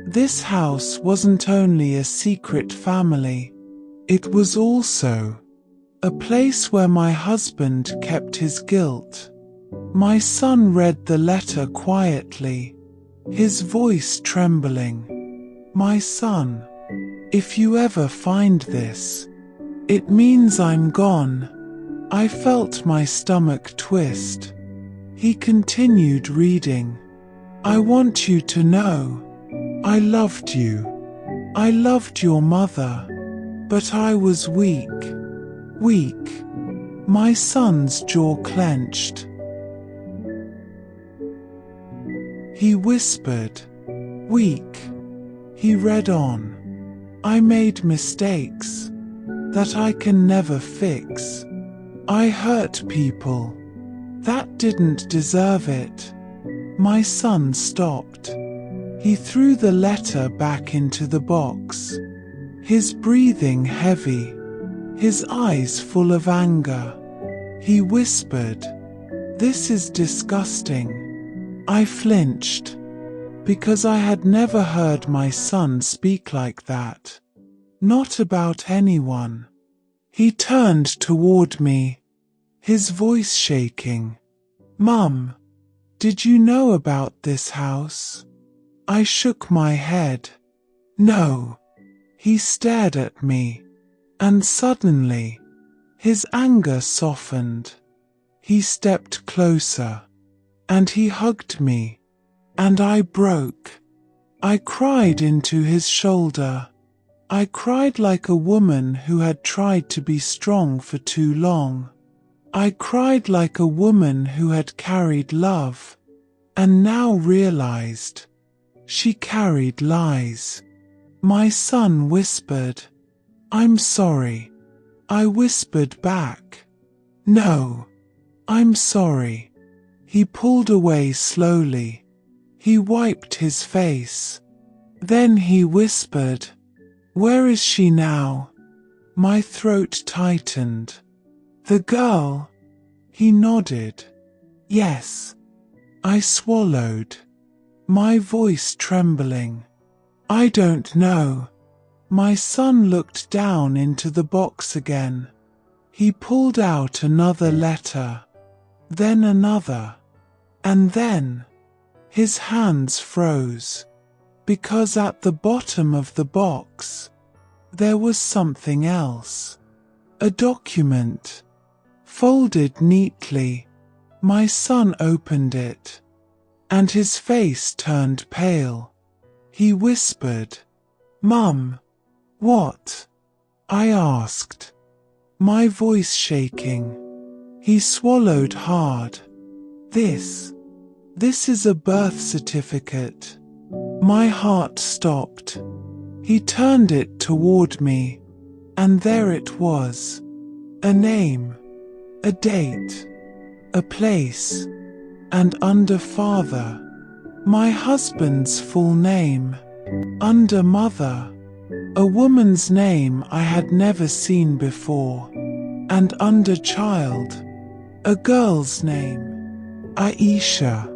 This house wasn't only a secret family, it was also a place where my husband kept his guilt. My son read the letter quietly, his voice trembling. "My son, If you ever find this, it means I'm gone. I felt my stomach twist. He continued reading. I want you to know, I loved you. I loved your mother. But I was weak. Weak. My son's jaw clenched. He whispered. Weak. He read on. I made mistakes that I can never fix. I hurt people that didn't deserve it. My son stopped. He threw the letter back into the box, his breathing heavy, his eyes full of anger. He whispered, "This is disgusting." I flinched, because I had never heard my son speak like that. Not about anyone. He turned toward me, his voice shaking. "Mum, did you know about this house?" I shook my head. "No." He stared at me, and suddenly, his anger softened. He stepped closer, and he hugged me, and I broke. I cried into his shoulder. I cried like a woman who had tried to be strong for too long. I cried like a woman who had carried love, and now realized she carried lies. My son whispered, "I'm sorry." I whispered back, "No, I'm sorry." He pulled away slowly. He wiped his face. Then he whispered, "Where is she now?" My throat tightened. "The girl?" He nodded. "Yes." I swallowed, my voice trembling. "I don't know." My son looked down into the box again. He pulled out another letter, then another, and then his hands froze, because at the bottom of the box there was something else. A document, folded neatly. My son opened it, and his face turned pale. He whispered, "Mum." "What?" I asked, my voice shaking. He swallowed hard. This is a birth certificate." My heart stopped. He turned it toward me, and there it was. A name, a date, a place, and under father, my husband's full name. Under mother, a woman's name I had never seen before. And under child, a girl's name, Aisha.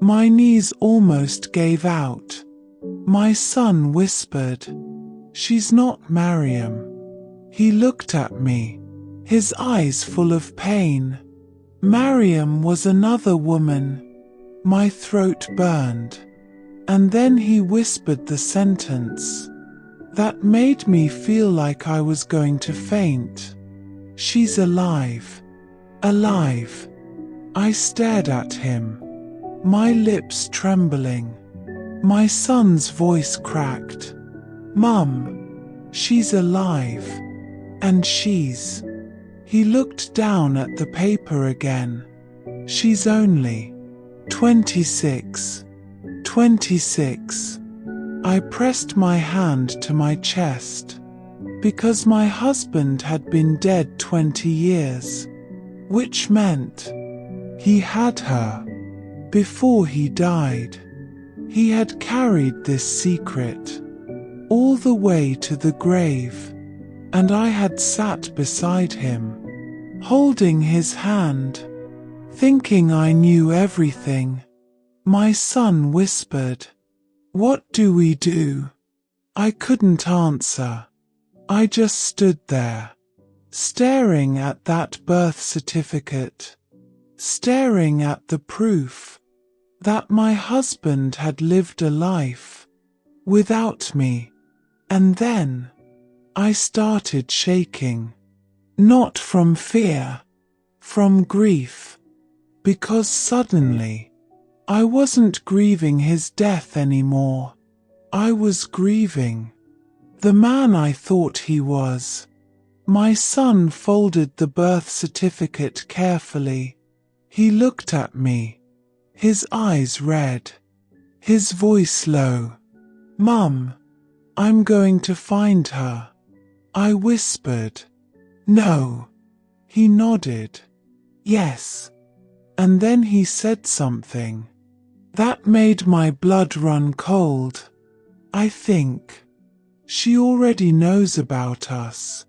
My knees almost gave out. My son whispered, "She's not Mariam." He looked at me, his eyes full of pain. Mariam was another woman. My throat burned. And then he whispered the sentence that made me feel like I was going to faint. "She's alive. Alive." I stared at him, my lips trembling. My son's voice cracked. "Mum, she's alive. And she's..." He looked down at the paper again. "She's only 26. 26. I pressed my hand to my chest, because my husband had been dead 20 years, which meant he had her before he died. He had carried this secret all the way to the grave, and I had sat beside him, holding his hand, thinking I knew everything. My son whispered, "What do we do?" I couldn't answer. I just stood there, staring at that birth certificate, staring at the proof that my husband had lived a life without me, And then I started shaking. Not from fear, from grief. Because suddenly, I wasn't grieving his death anymore. I was grieving the man I thought he was. My son folded the birth certificate carefully. He looked at me, his eyes red, his voice low. "Mum, I'm going to find her," I whispered. "No." He nodded. "Yes." And then he said something that made my blood run cold. "I think she already knows about us."